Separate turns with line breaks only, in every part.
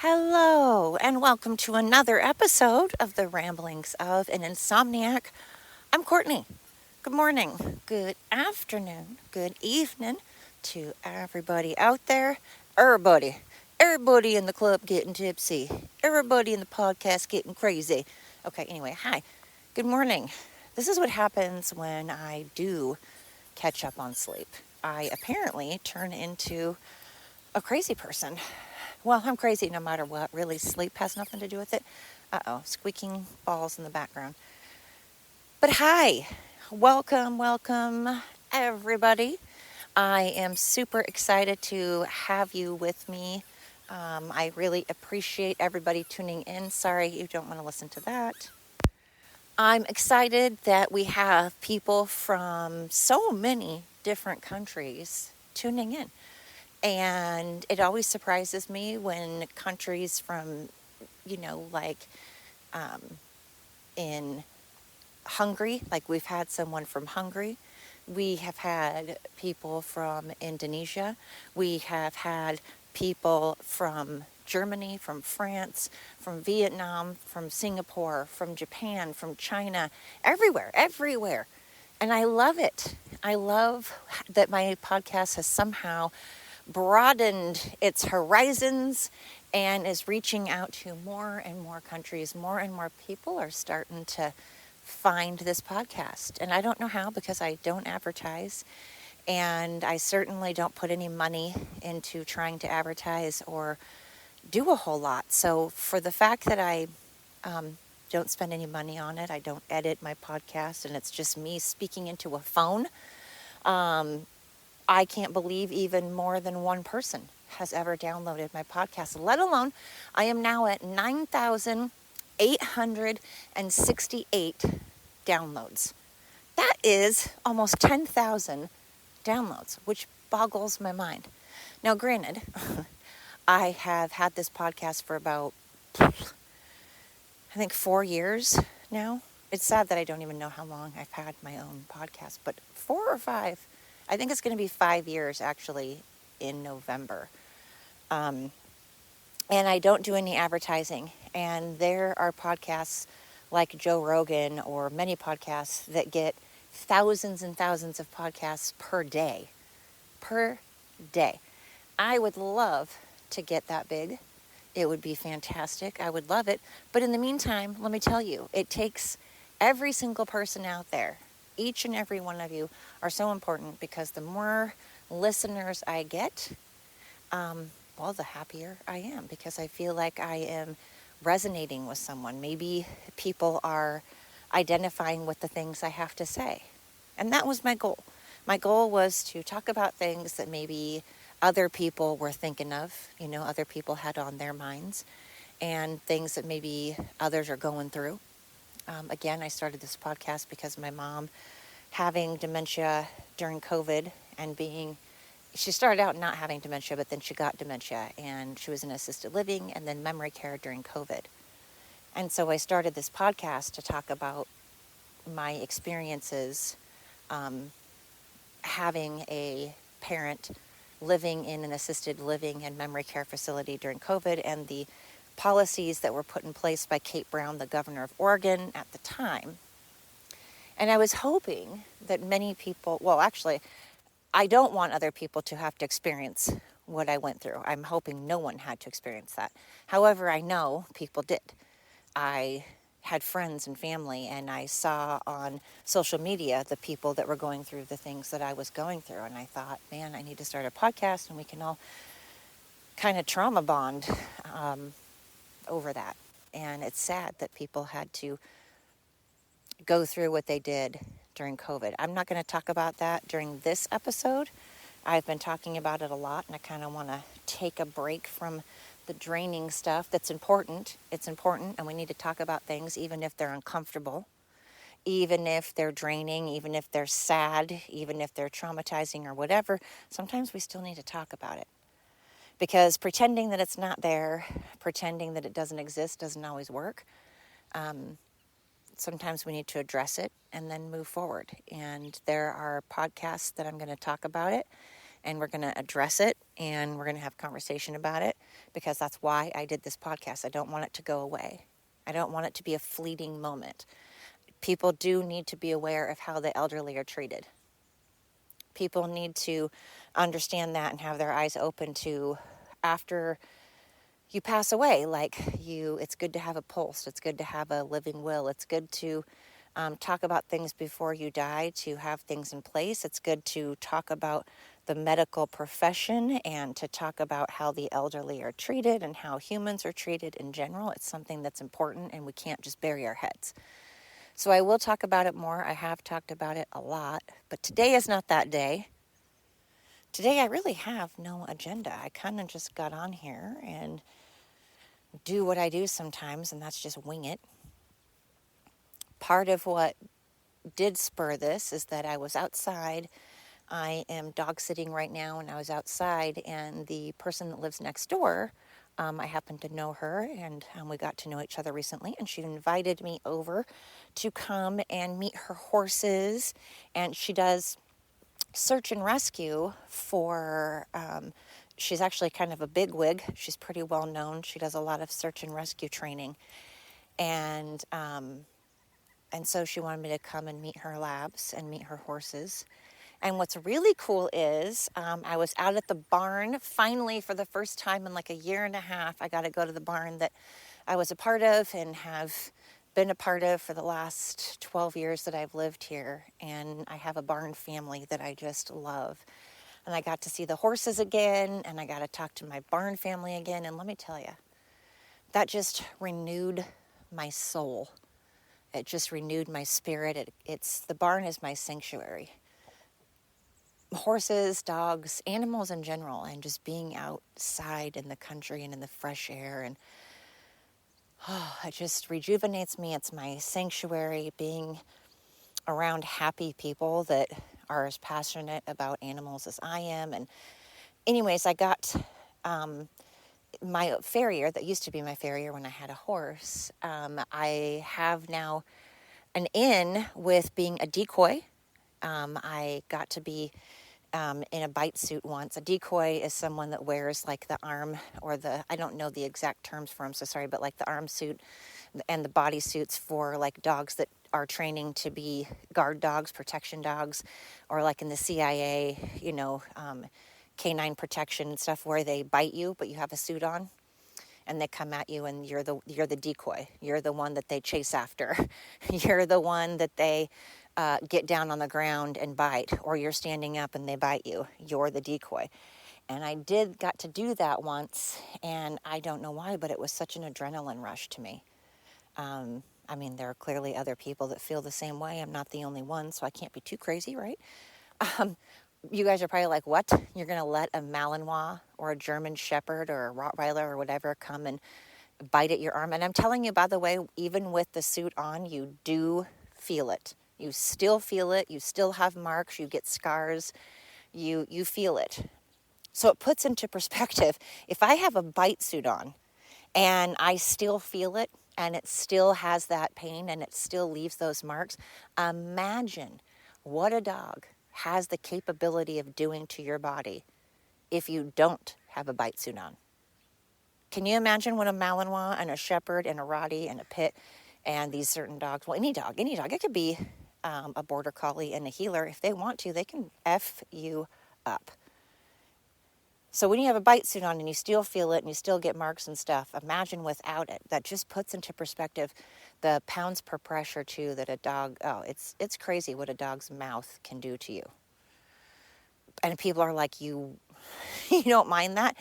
Hello, and welcome to another episode of the Ramblings of an Insomniac. I'm Courtney. Good morning, good afternoon, good evening to everybody out there. Everybody in the club getting tipsy. Everybody in the podcast getting crazy. Okay, anyway, hi. Good morning. This is what happens when I do catch up on sleep. I apparently turn into a crazy person. Well, I'm crazy no matter what. Really, sleep has nothing to do with it. Squeaking balls in the background. But hi, welcome, everybody. I am super excited to have you with me. I really appreciate everybody tuning in. Sorry you don't want to listen to that. I'm excited that we have people from so many different countries tuning in. And it always surprises me when countries from, like in Hungary, like we've had someone from Hungary. We have had people from Indonesia. We have had people from Germany, from France, from Vietnam, from Singapore, from Japan, from China, everywhere. And I love it. I love that my podcast has somehow broadened its horizons and is reaching out to more and more countries. More and more people are starting to find this podcast. And I don't know how, because I don't advertise. And I certainly don't put any money into trying to advertise or do a whole lot. So for the fact that I don't spend any money on it, I don't edit my podcast, and it's just me speaking into a phone, I can't believe even more than one person has ever downloaded my podcast, let alone I am now at 9,868 downloads. That is almost 10,000 downloads, which boggles my mind. Now, granted, I have had this podcast for about, I think, 4 years now. It's sad that I don't even know how long I've had my own podcast, but 4 or 5. I think it's going to be 5 years actually in November. And I don't do any advertising. And there are podcasts like Joe Rogan or many podcasts that get thousands and thousands of podcasts per day. Per day. I would love to get that big. It would be fantastic. I would love it. But in the meantime, let me tell you, it takes every single person out there. Each and every one of you are so important, because the more listeners I get, the happier I am, because I feel like I am resonating with someone. Maybe people are identifying with the things I have to say. And that was my goal. My goal was to talk about things that maybe other people were thinking of, other people had on their minds, and things that maybe others are going through. Again, I started this podcast because my mom, having dementia during COVID and she started out not having dementia, but then she got dementia, and she was in assisted living and then memory care during COVID. And so I started this podcast to talk about my experiences having a parent living in an assisted living and memory care facility during COVID, and the policies that were put in place by Kate Brown, the governor of Oregon at the time. And I was hoping that many people, I don't want other people to have to experience what I went through. I'm hoping no one had to experience that. However, I know people did. I had friends and family, and I saw on social media the people that were going through the things that I was going through. And I thought, man, I need to start a podcast, and we can all kind of trauma bond over that. And it's sad that people had to go through what they did during COVID. I'm not going to talk about that during this episode. I've been talking about it a lot, and I kind of want to take a break from the draining stuff. That's important. It's important, and we need to talk about things even if they're uncomfortable, even if they're draining, even if they're sad, even if they're traumatizing or whatever. Sometimes we still need to talk about it, because pretending that it's not there, pretending that it doesn't exist, doesn't always work. Sometimes we need to address it and then move forward. And there are podcasts that I'm going to talk about it. and we're going to address it, and we're going to have conversation about it, because that's why I did this podcast. I don't want it to go away. I don't want it to be a fleeting moment. People do need to be aware of how the elderly are treated. People need to understand that and have their eyes open to, after you pass away, it's good to have a pulse. It's good to have a living will. It's good to talk about things before you die, to have things in place. It's good to talk about the medical profession and to talk about how the elderly are treated and how humans are treated in general. It's something that's important, and we can't just bury our heads. So I will talk about it more. I have talked about it a lot, but today is not that day. Today I really have no agenda. I kind of just got on here and do what I do sometimes, and that's just wing it. Part of what did spur this is that I was outside. I am dog sitting right now, and I was outside, and the person that lives next door, I happen to know her, and we got to know each other recently, and she invited me over to come and meet her horses, and she does search and rescue for, she's actually kind of a bigwig. She's pretty well known. She does a lot of search and rescue training, and so she wanted me to come and meet her labs and meet her horses. And what's really cool is I was out at the barn finally for the first time in like a year and a half. I got to go to the barn that I was a part of and have been a part of for the last 12 years that I've lived here. And I have a barn family that I just love. And I got to see the horses again, and I got to talk to my barn family again. And let me tell you, that just renewed my soul. It just renewed my spirit. The barn is my sanctuary. Horses, dogs, animals in general, and just being outside in the country and in the fresh air, and it just rejuvenates me. It's my sanctuary, being around happy people that are as passionate about animals as I am. And anyways, I got my farrier that used to be my farrier when I had a horse. I have now an in with being a decoy. I got to be in a bite suit once. A decoy is someone that wears like the arm or I don't know the exact terms for them, so sorry, but like the arm suit and the body suits for like dogs that are training to be guard dogs, protection dogs, or like in the CIA, canine protection and stuff where they bite you, but you have a suit on. And they come at you, and you're the decoy. You're the one that they chase after. You're the one that they get down on the ground and bite, or you're standing up and they bite you. You're the decoy. And I got to do that once, and I don't know why, but it was such an adrenaline rush to me. There are clearly other people that feel the same way. I'm not the only one, so I can't be too crazy, right? You guys are probably like, what? You're going to let a Malinois or a German Shepherd or a Rottweiler or whatever come and bite at your arm? And I'm telling you, by the way, even with the suit on, you do feel it. You still feel it. You still have marks. You get scars. You feel it. So it puts into perspective, if I have a bite suit on and I still feel it and it still has that pain and it still leaves those marks, imagine what a dog has the capability of doing to your body if you don't have a bite suit on. Can you imagine what a Malinois and a Shepherd and a Rottie and a Pit and these certain dogs, well, any dog, it could be a Border Collie and a Heeler, if they want to, they can F you up. So when you have a bite suit on and you still feel it and you still get marks and stuff, imagine without it. That just puts into perspective the pounds per pressure too that a dog, it's crazy what a dog's mouth can do to you. And people are like, you don't mind that?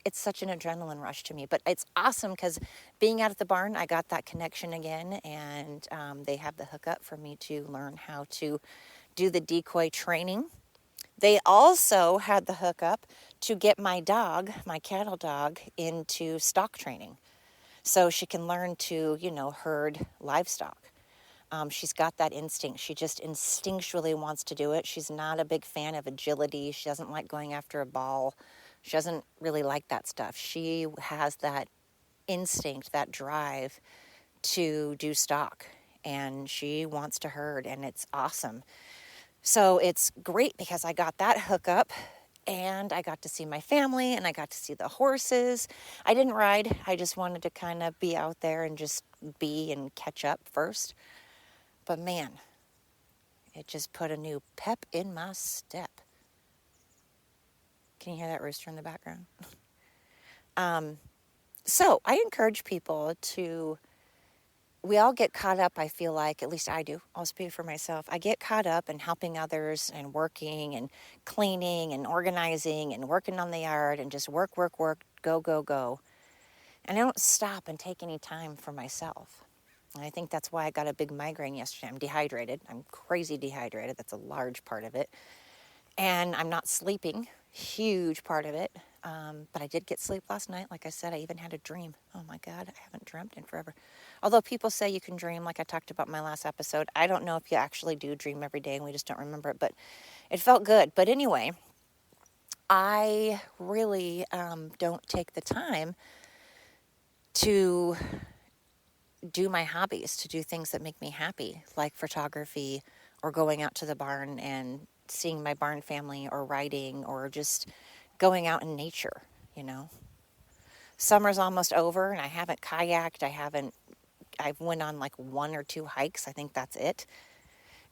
It's such an adrenaline rush to me, but it's awesome because being out at the barn, I got that connection again, and they have the hookup for me to learn how to do the decoy training. They also had the hookup to get my dog, my cattle dog, into stock training so she can learn to, herd livestock. She's got that instinct. She just instinctually wants to do it. She's not a big fan of agility. She doesn't like going after a ball. She doesn't really like that stuff. She has that instinct, that drive to do stock, and she wants to herd, and it's awesome. So it's great because I got that hookup, And I got to see my family and I got to see the horses. I didn't ride. I just wanted to kind of be out there and just be and catch up first. But man, it just put a new pep in my step. Can you hear that rooster in the background? So I encourage people to, we all get caught up, I feel like, at least I do, I'll speak for myself. I get caught up in helping others and working and cleaning and organizing and working on the yard and just work, go, go, go. And I don't stop and take any time for myself. And I think that's why I got a big migraine yesterday. I'm dehydrated. I'm crazy dehydrated. That's a large part of it. And I'm not sleeping, huge part of it. But I did get sleep last night. Like I said, I even had a dream. Oh my God, I haven't dreamt in forever. Although people say you can dream, like I talked about in my last episode. I don't know if you actually do dream every day and we just don't remember it, but it felt good. But anyway, I really don't take the time to do my hobbies, to do things that make me happy, like photography or going out to the barn and seeing my barn family or riding or just going out in nature, you know. Summer's almost over and I haven't kayaked. I've went on like 1 or 2 hikes. I think that's it.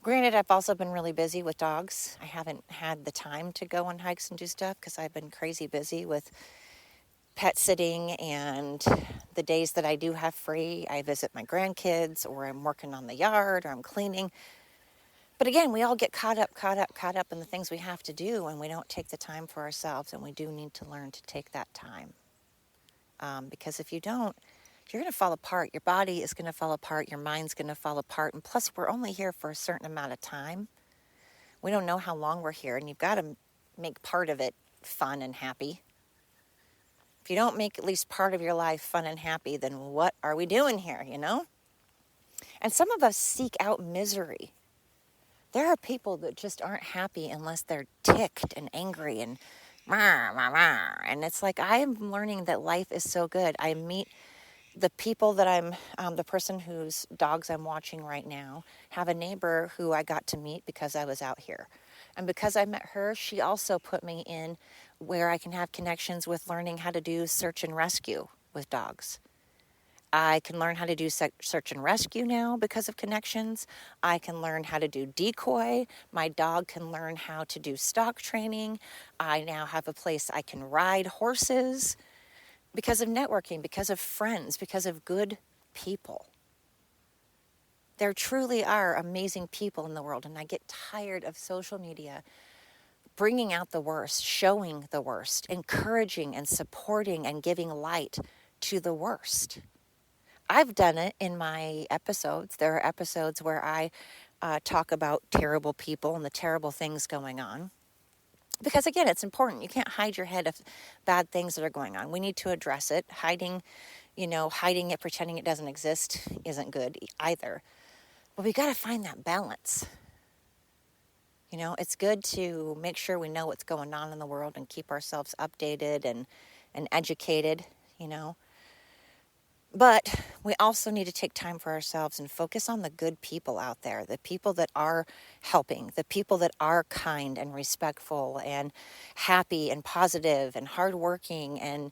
Granted, I've also been really busy with dogs. I haven't had the time to go on hikes and do stuff because I've been crazy busy with pet sitting, and the days that I do have free, I visit my grandkids or I'm working on the yard or I'm cleaning. But again, we all get caught up in the things we have to do, and we don't take the time for ourselves, and we do need to learn to take that time. Because if you don't, you're going to fall apart. Your body is going to fall apart. Your mind's going to fall apart. And plus, we're only here for a certain amount of time. We don't know how long we're here, and you've got to make part of it fun and happy. If you don't make at least part of your life fun and happy, then what are we doing here, you know? And some of us seek out misery. There are people that just aren't happy unless they're ticked and angry and rah, rah, rah. And it's like, I'm learning that life is so good. I meet the people that the person whose dogs I'm watching right now, have a neighbor who I got to meet because I was out here. And because I met her, she also put me in where I can have connections with learning how to do search and rescue with dogs. I can learn how to do search and rescue now because of connections. I can learn how to do decoy. My dog can learn how to do stock training. I now have a place I can ride horses because of networking, because of friends, because of good people. There truly are amazing people in the world, and I get tired of social media bringing out the worst, showing the worst, encouraging and supporting and giving light to the worst. I've done it in my episodes. There are episodes where I talk about terrible people and the terrible things going on. Because again, it's important. You can't hide your head of bad things that are going on. We need to address it. Hiding it, pretending it doesn't exist isn't good either. But we got to find that balance. You know, it's good to make sure we know what's going on in the world and keep ourselves updated and educated, you know. But we also need to take time for ourselves and focus on the good people out there, the people that are helping, the people that are kind and respectful and happy and positive and hardworking and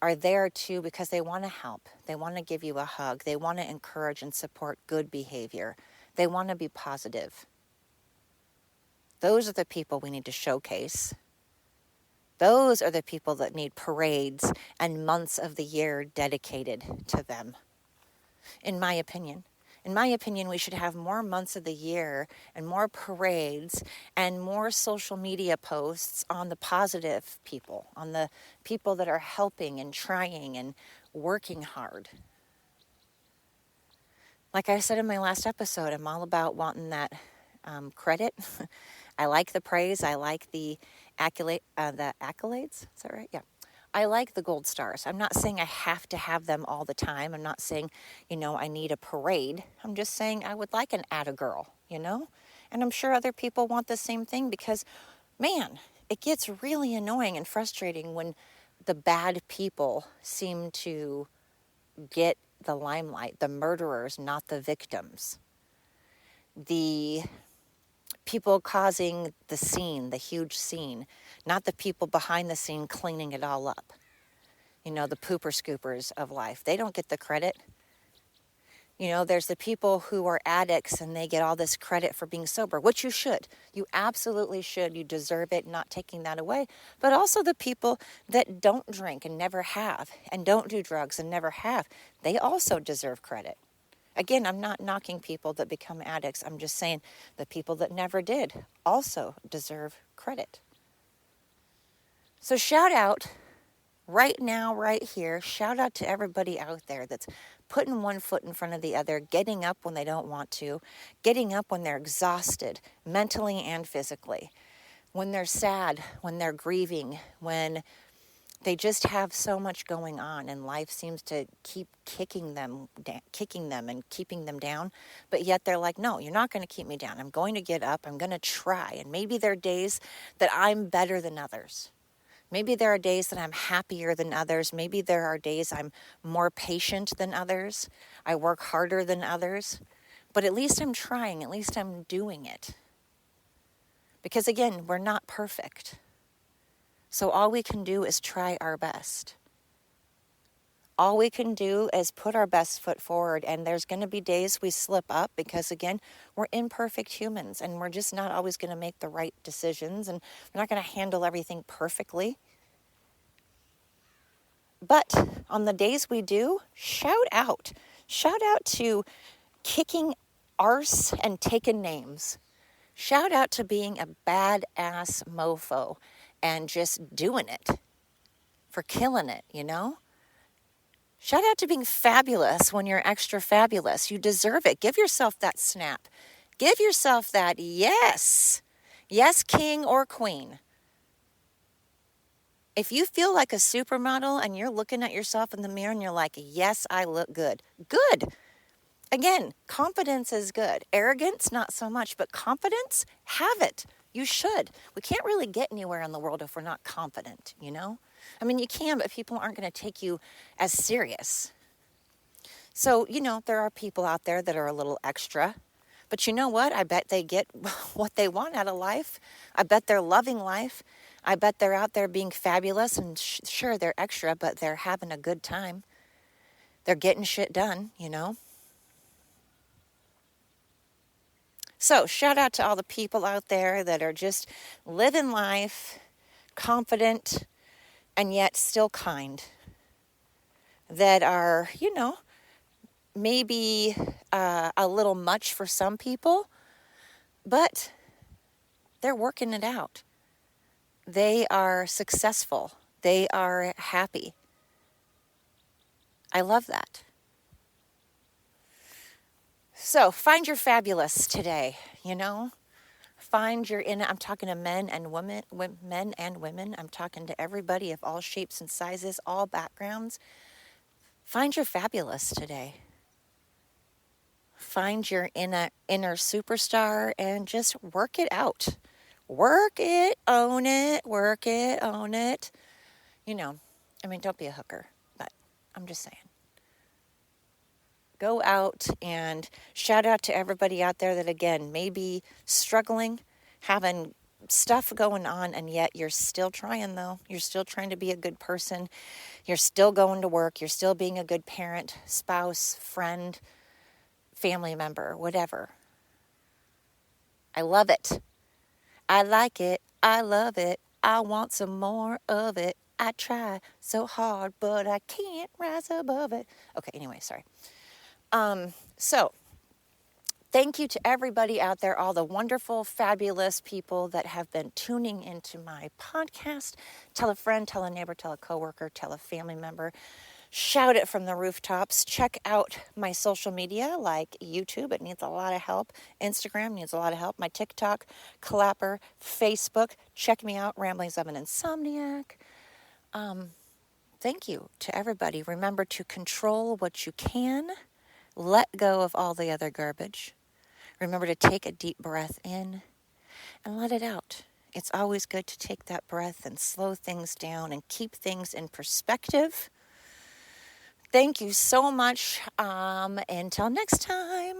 are there too because they want to help. They want to give you a hug. They want to encourage and support good behavior. They want to be positive. Those are the people we need to showcase. Those are the people that need parades and months of the year dedicated to them, in my opinion. In my opinion, we should have more months of the year and more parades and more social media posts on the positive people, on the people that are helping and trying and working hard. Like I said in my last episode, I'm all about wanting that credit. I like the praise. I like the accolades. Is that right? Yeah. I like the gold stars. I'm not saying I have to have them all the time. I'm not saying, I need a parade. I'm just saying I would like an atta girl, And I'm sure other people want the same thing because, man, it gets really annoying and frustrating when the bad people seem to get the limelight, the murderers, not the victims. The people causing the scene, the huge scene, not the people behind the scene cleaning it all up. You know, the pooper scoopers of life. They don't get the credit. You know, there's the people who are addicts and they get all this credit for being sober, which you should. You absolutely should. You deserve it, not taking that away. But also the people that don't drink and never have, and don't do drugs and never have, they also deserve credit. Again, I'm not knocking people that become addicts. I'm just saying the people that never did also deserve credit. So shout out right now, right here, shout out to everybody out there that's putting one foot in front of the other, getting up when they don't want to, getting up when they're exhausted, mentally and physically, when they're sad, when they're grieving, when they just have so much going on and life seems to keep kicking them and keeping them down. But yet they're like, no, you're not going to keep me down. I'm going to get up. I'm going to try. And maybe there are days that I'm better than others. Maybe there are days that I'm happier than others. Maybe there are days I'm more patient than others. I work harder than others. But at least I'm trying. At least I'm doing it. Because again, we're not perfect. So all we can do is try our best. All we can do is put our best foot forward. And there's going to be days we slip up because, again, we're imperfect humans. And we're just not always going to make the right decisions. And we're not going to handle everything perfectly. But on the days we do, shout out. Shout out to kicking arse and taking names. Shout out to being a badass mofo and just doing it. For killing it, you know? Shout out to being fabulous when you're extra fabulous. You deserve it. Give yourself that snap. Give yourself that yes. Yes, king or queen. If you feel like a supermodel and you're looking at yourself in the mirror and you're like, yes, I look good. Good. Again, confidence is good. Arrogance, not so much. But confidence, have it. You should. We can't really get anywhere in the world if we're not confident, you know? I mean, you can, but people aren't going to take you as serious. So, you know, there are people out there that are a little extra. But you know what? I bet they get what they want out of life. I bet they're loving life. I bet they're out there being fabulous. And sure, they're extra, but they're having a good time. They're getting shit done, you know? So shout out to all the people out there that are just living life, confident, and yet still kind. That are, you know, maybe a little much for some people, but they're working it out. They are successful. They are happy. I love that. So find your fabulous today, you know. Find your inner. I'm talking to men and women. I'm talking to everybody of all shapes and sizes, all backgrounds. Find your fabulous today. Find your inner superstar and just work it out. Work it, own it, work it, own it. You know, I mean, don't be a hooker, but I'm just saying. Go out and shout out to everybody out there that, again, may be struggling, having stuff going on, and yet you're still trying, though. You're still trying to be a good person. You're still going to work. You're still being a good parent, spouse, friend, family member, whatever. I love it. I like it. I love it. I want some more of it. I try so hard, but I can't rise above it. Okay, anyway, sorry. So thank you to everybody out there, all the wonderful, fabulous people that have been tuning into my podcast. Tell a friend, tell a neighbor, tell a coworker, tell a family member. Shout it from the rooftops. Check out my social media like YouTube. It needs a lot of help. Instagram needs a lot of help. My TikTok, Clapper, Facebook. Check me out, Ramblings of an Insomniac. Thank you to everybody. Remember to control what you can. Let go of all the other garbage. Remember to take a deep breath in and let it out. It's always good to take that breath and slow things down and keep things in perspective. Thank you so much. Until next time.